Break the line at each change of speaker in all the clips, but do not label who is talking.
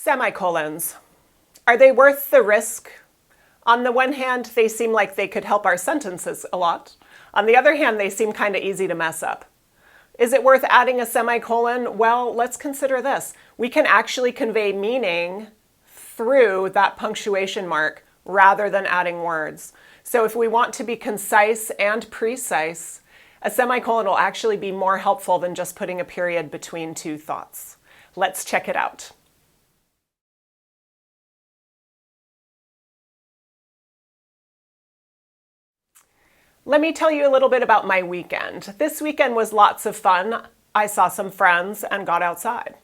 Semicolons. Are they worth the risk? On the one hand, they seem like they could help our sentences a lot. On the other hand, they seem kind of easy to mess up. Is it worth adding a semicolon? Well, let's consider this. We can actually convey meaning through that punctuation mark rather than adding words. So if we want to be concise and precise, a semicolon will actually be more helpful than just putting a period between two thoughts. Let's check it out. Let me tell you a little bit about my weekend. This weekend was lots of fun. I saw some friends and got outside.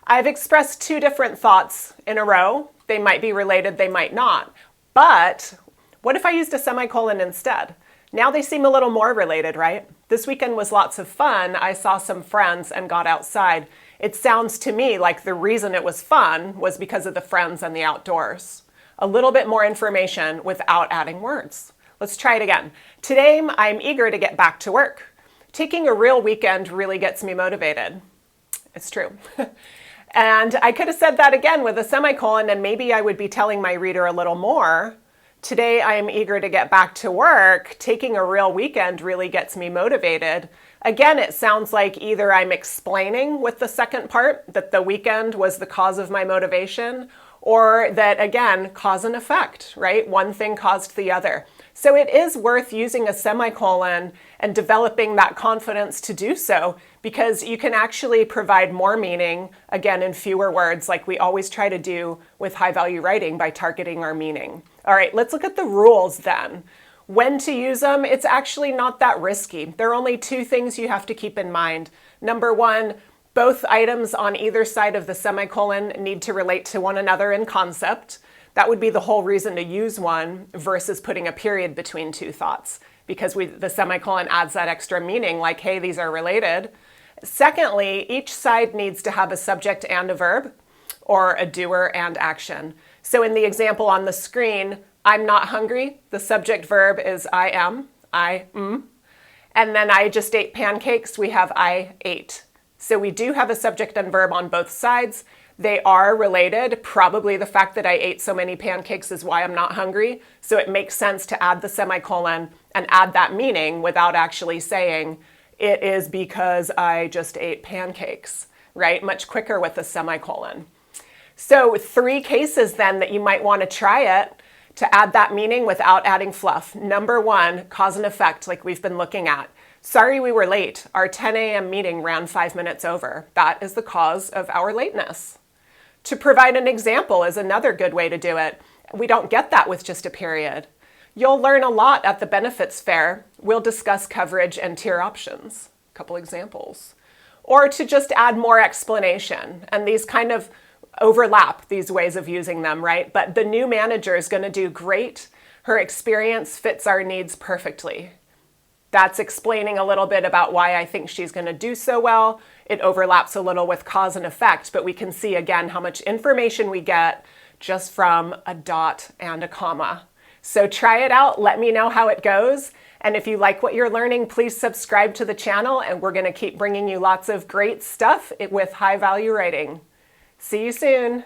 I've expressed two different thoughts in a row. They might be related, they might not. But what if I used a semicolon instead? Now they seem a little more related, right? This weekend was lots of fun. I saw some friends and got outside. It sounds to me like the reason it was fun was because of the friends and the outdoors. A little bit more information without adding words. Let's try it again. Today, I'm eager to get back to work. Taking a real weekend really gets me motivated. It's true. And I could have said that again with a semicolon, and maybe I would be telling my reader a little more. Today, I am eager to get back to work. Taking a real weekend really gets me motivated. Again, it sounds like either I'm explaining with the second part that the weekend was the cause of my motivation, or that, again, cause and effect, right? One thing caused the other. So it is worth using a semicolon and developing that confidence to do so, because you can actually provide more meaning, again, in fewer words, like we always try to do with high-value writing by targeting our meaning. All right, let's look at the rules then. When to use them, it's actually not that risky. There are only two things you have to keep in mind. Number one, both items on either side of the semicolon need to relate to one another in concept. That would be the whole reason to use one versus putting a period between two thoughts, because the semicolon adds that extra meaning like, hey, these are related. Secondly, each side needs to have a subject and a verb, or a doer and action. So in the example on the screen, I'm not hungry. The subject verb is I am, and then I just ate pancakes. We have I ate. So we do have a subject and verb on both sides. They are related. Probably the fact that I ate so many pancakes is why I'm not hungry. So it makes sense to add the semicolon and add that meaning without actually saying it is because I just ate pancakes, right? Much quicker with a semicolon. So 3 cases then that you might want to try it to add that meaning without adding fluff. Number 1, cause and effect, like we've been looking at. Sorry we were late. Our 10 a.m. meeting ran 5 minutes over. That is the cause of our lateness. To provide an example is another good way to do it. We don't get that with just a period. You'll learn a lot at the benefits fair. We'll discuss coverage and tier options. A couple examples. Or to just add more explanation. And these kind of overlap, these ways of using them, right? But the new manager is going to do great. Her experience fits our needs perfectly. That's explaining a little bit about why I think she's going to do so well. It overlaps a little with cause and effect, but we can see again how much information we get just from a dot and a comma. So try it out. Let me know how it goes. And if you like what you're learning, please subscribe to the channel, and we're going to keep bringing you lots of great stuff with high value writing. See you soon.